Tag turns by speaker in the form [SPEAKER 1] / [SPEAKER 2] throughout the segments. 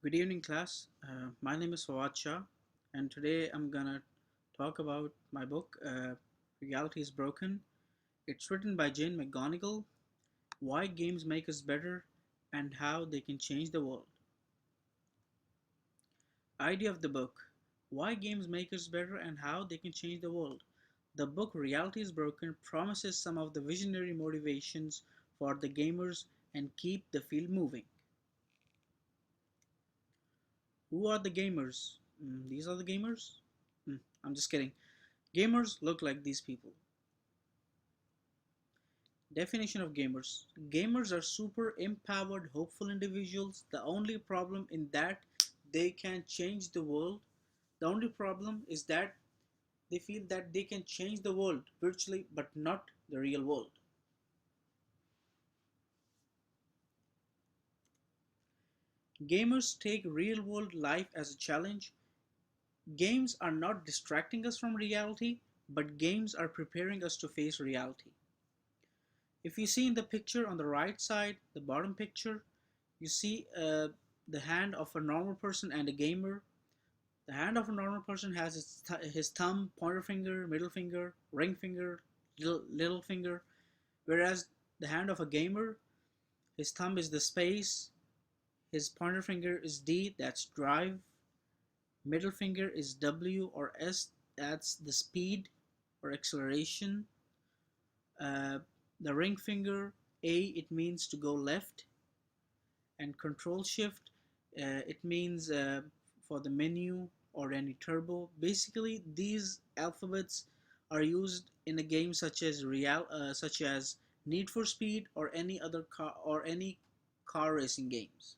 [SPEAKER 1] Good evening, class. My name is Fawad Shah, and today I'm gonna talk about my book, Reality is Broken. It's written by Jane McGonigal. Why games make us better and how they can change the world. Idea of the book: Why games make us better and how they can change the world. The book Reality is Broken promises some of the visionary motivations for the gamers and keep the field moving. Who are the gamers? These are the gamers? I'm just kidding. Gamers look like these people. Definition of gamers. Gamers are super empowered, hopeful individuals. The only problem in that they can change the world. The only problem is that they feel that they can change the world virtually but not the real world. Gamers take real world life as a challenge. Games are not distracting us from reality, but games are preparing us to face reality. If you see in the picture on the right side, the bottom picture, you see the hand of a normal person and a gamer. The hand of a normal person has his thumb, pointer finger, middle finger, ring finger, little finger, whereas the hand of a gamer, his thumb is the space, his pointer finger is D, that's drive, middle finger is W or S, that's the speed or acceleration, uh, the ring finger A, it means to go left, and control shift, it means for the menu or any turbo. Basically these alphabets are used in a game such as Need for Speed or any car racing games.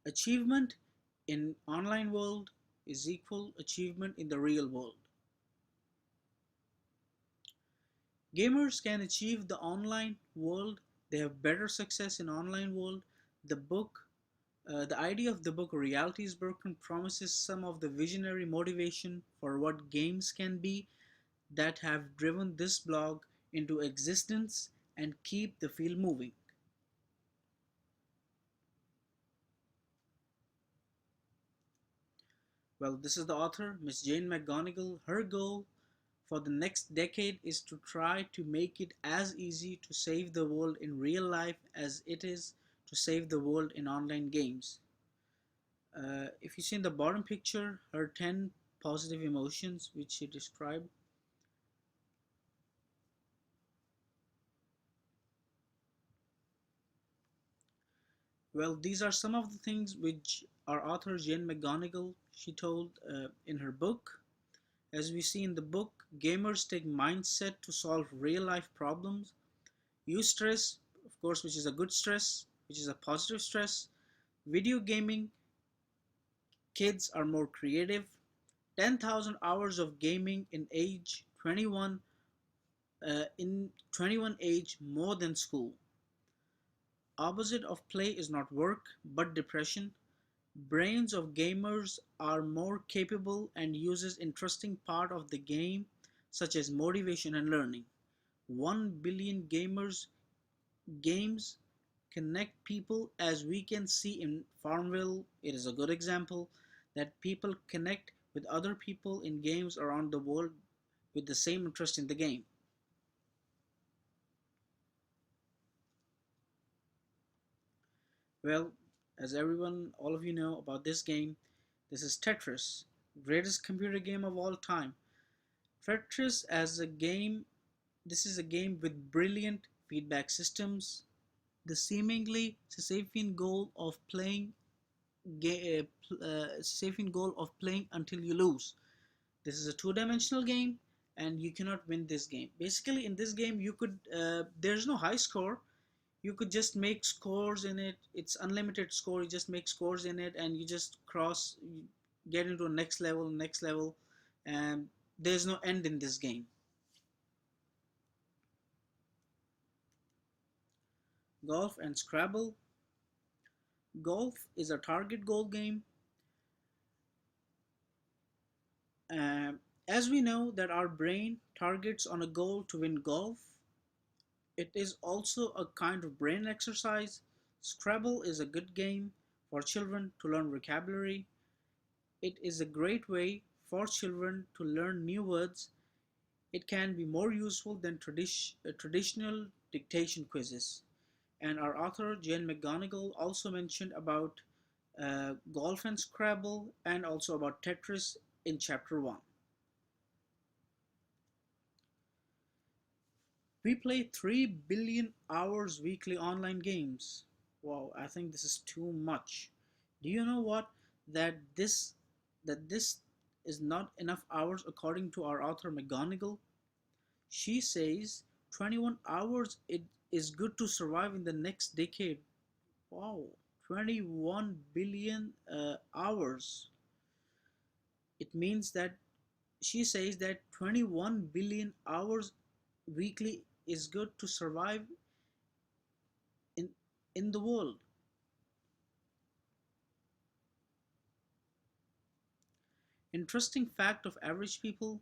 [SPEAKER 1] Achievement in online world is equal achievement in the real world. Gamers can achieve the online world. They have better success in online world. The book The idea of the book Reality is Broken promises some of the visionary motivation for what games can be that have driven this blog into existence and keep the field moving. Well, this is the author, Miss Jane McGonigal. Her goal for the next decade is to try to make it as easy to save the world in real life as it is to save the world in online games. If you see in the bottom picture, her 10 positive emotions which she described. Well, these are some of the things which our author Jane McGonigal she told in her book. As we see in the book, gamers take mindset to solve real life problems, use stress, of course, which is a good stress, which is a positive stress. Video gaming, kids are more creative. 10,000 hours of gaming in age 21, in 21 age more than school. Opposite of play is not work but depression. Brains of gamers are more capable and uses interesting part of the game such as motivation and learning. 1 billion gamers games connect people, as we can see in Farmville. It is a good example that people connect with other people in games around the world with the same interest in the game. Well, as everyone, all of you know about this game, this is Tetris, greatest computer game of all time. Tetris as a game, this is a game with brilliant feedback systems. The seemingly Sisyphean goal of playing Sisyphean goal of playing until you lose. This is a two-dimensional game, and you cannot win this game. Basically, in this game, you could there's no high score. You could just make scores in it. It's unlimited score. You just make scores in it, and you just you get into a next level, and there's no end in this game. Golf and Scrabble. Golf is a target goal game. Uh, as we know that our brain targets on a goal to win golf, it is also a kind of brain exercise. Scrabble is a good game for children to learn vocabulary. It is a great way for children to learn new words. It can be more useful than traditional dictation quizzes. And our author, Jane McGonigal, also mentioned about golf and Scrabble and also about Tetris in chapter 1. We play 3 billion hours weekly online games. Wow, I think this is too much. Do you know what? That this is not enough hours according to our author McGonigal. She says 21 hours it is good to survive in the next decade. Wow, 21 billion hours. It means that she says that 21 billion hours weekly is good to survive in in the world. Interesting fact of average people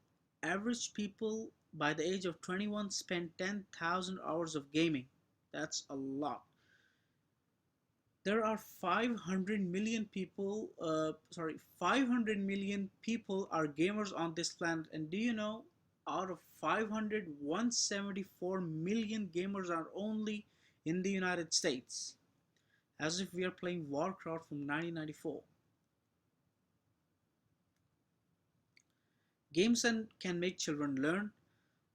[SPEAKER 1] by the age of 21 spend 10,000 hours of gaming. That's a lot. There are 500 million people, 500 million people are gamers on this planet. And do you know, out of 500, 174 million gamers are only in the United States. As if we are playing Warcraft from 1994. Games can make children learn.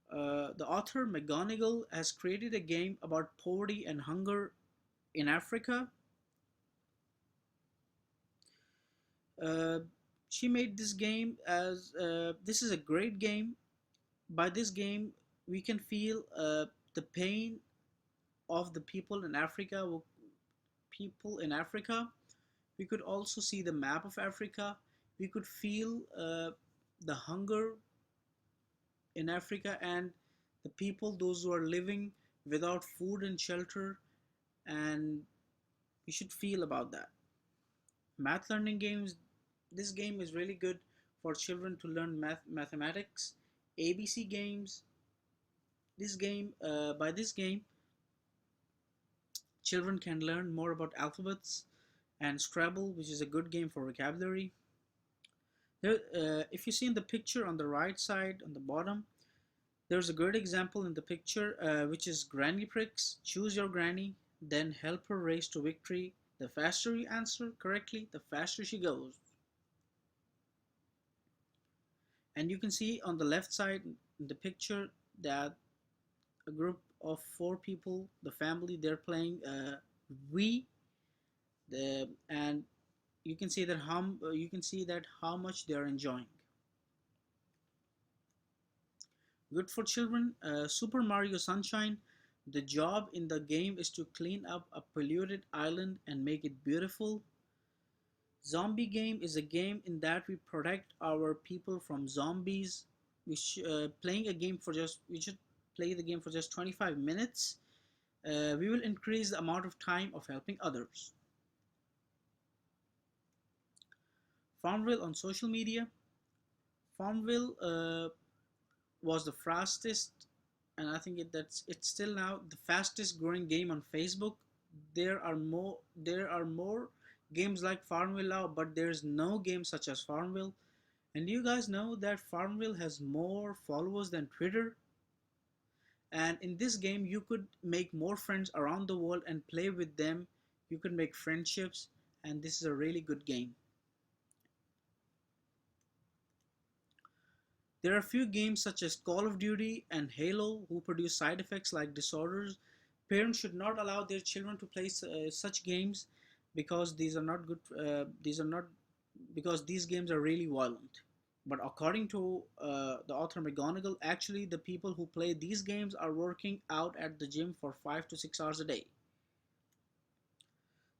[SPEAKER 1] The author McGonigal has created a game about poverty and hunger in Africa. Uh, she made this game as this is a great game. By this game, we can feel the pain of the people in Africa. People in Africa. We could also see the map of Africa. We could feel the hunger in Africa and the people, those who are living without food and shelter, and we should feel about that. Math learning games. This game is really good for children to learn mathematics. ABC games. By this game, children can learn more about alphabets, and Scrabble, which is a good game for vocabulary. There, if you see in the picture on the right side, on the bottom, there's a good example in the picture, which is Granny Pricks. Choose your granny, then help her race to victory. The faster you answer correctly, the faster she goes. And you can see on the left side in the picture that a group of 4 people, the family, they're playing Wii. And you can see that how much they are enjoying. Good for children. Super Mario Sunshine. The job in the game is to clean up a polluted island and make it beautiful. Zombie game is a game in that we protect our people from zombies. We should play the game for just 25 minutes. We will increase the amount of time of helping others. Farmville on social media. Farmville was the fastest, and I think it's still now the fastest growing game on Facebook. There are more games like Farmville now, but there's no game such as Farmville. And you guys know that Farmville has more followers than Twitter. And in this game, you could make more friends around the world and play with them. You could make friendships, and this is a really good game. There are few games such as Call of Duty and Halo who produce side effects like disorders. Parents should not allow their children to play such games because these are not good. These are not because these games are really violent. But according to the author McGonigal, actually the people who play these games are working out at the gym for 5 to 6 hours a day.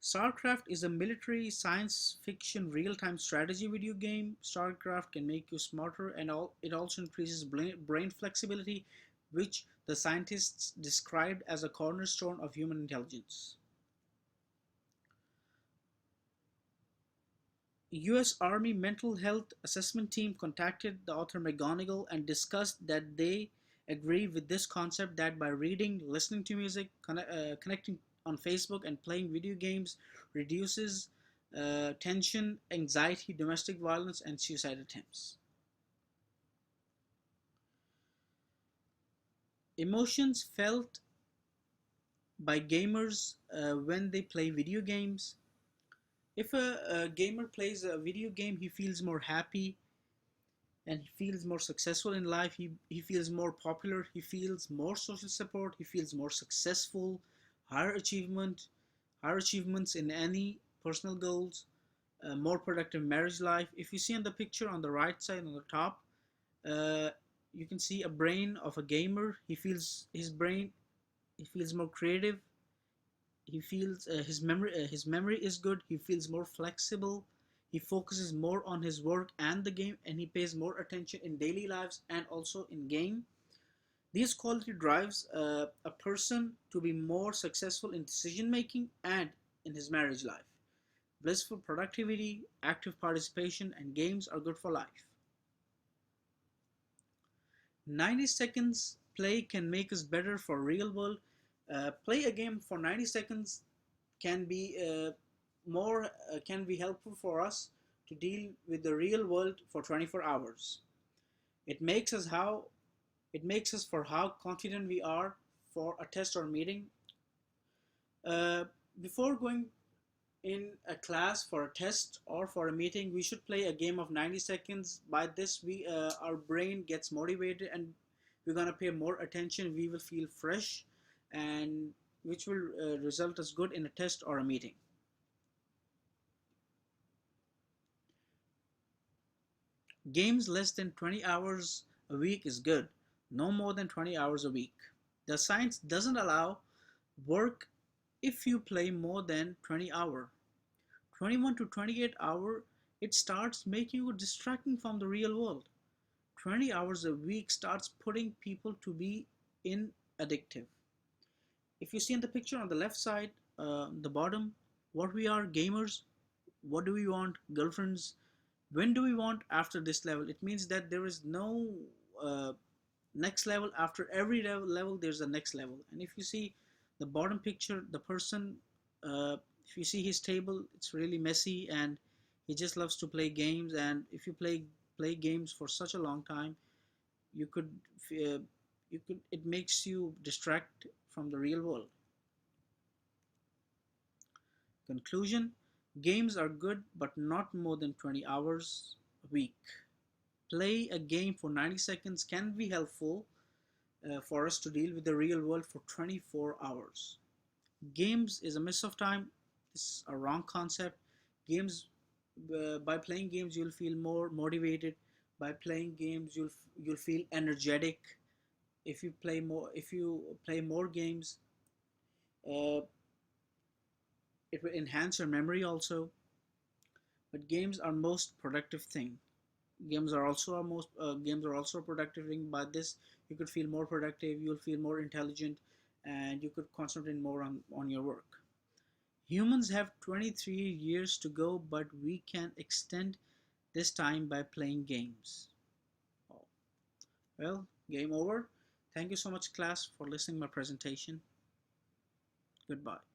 [SPEAKER 1] StarCraft is a military science fiction real-time strategy video game. StarCraft can make you smarter and it also increases brain flexibility, which the scientists described as a cornerstone of human intelligence. US Army Mental Health Assessment Team contacted the author McGonigal and discussed that they agree with this concept that by reading, listening to music, connecting on Facebook and playing video games reduces tension, anxiety, domestic violence, and suicide attempts. Emotions felt by gamers when they play video games. If a gamer plays a video game, he feels more happy and he feels more successful in life. He feels more popular. He feels more social support. He feels more successful, higher achievement, higher achievements in any personal goals, more productive marriage life. If you see on the picture on the right side on the top, uh, you can see a brain of a gamer. He feels his brain. He feels more creative. He feels his memory is good. He feels more flexible. He focuses more on his work and the game, and he pays more attention in daily lives and also in game. These quality drives a person to be more successful in decision making and in his marriage life. Blissful productivity, active participation, and games are good for life. 90 seconds play can make us better for real world. Play a game for 90 seconds can be more can be helpful for us to deal with the real world for 24 hours. It makes us how it makes us for how confident we are for a test or meeting. Uh, Before going in a class for a test or for a meeting, we should play a game of 90 seconds. By this, we our brain gets motivated and we're gonna pay more attention. We will feel fresh, and which will result as good in a test or a meeting. Games less than 20 hours a week is good, no more than 20 hours a week. The science doesn't allow work if you play more than 20 hour. 21 to 28 hour, it starts making you distracting from the real world. 20 hours a week starts putting people to be in addictive. If you see in the picture on the left side, the bottom, what we are gamers, what do we want? Girlfriends. When do we want after this level? It means that there is no uh, next level. After every level there's a next level. And if you see the bottom picture, the person, if you see his table, it's really messy and he just loves to play games. And if you play games for such a long time, you could uh, it makes you distract from the real world. Conclusion: games are good, but not more than 20 hours a week. Play a game for 90 seconds can be helpful for us to deal with the real world for 24 hours. Games is a miss of time. It's a wrong concept. Games, by playing games, you'll feel more motivated. By playing games, you'll feel energetic. If you play more games, uh, it will enhance your memory also. But games are most productive thing. Games are also a productive thing. By this, you could feel more productive. You'll feel more intelligent, and you could concentrate more on your work. Humans have 23 years to go, but we can extend this time by playing games. Oh, well, game over. Thank you so much, class, for listening to my presentation. Goodbye.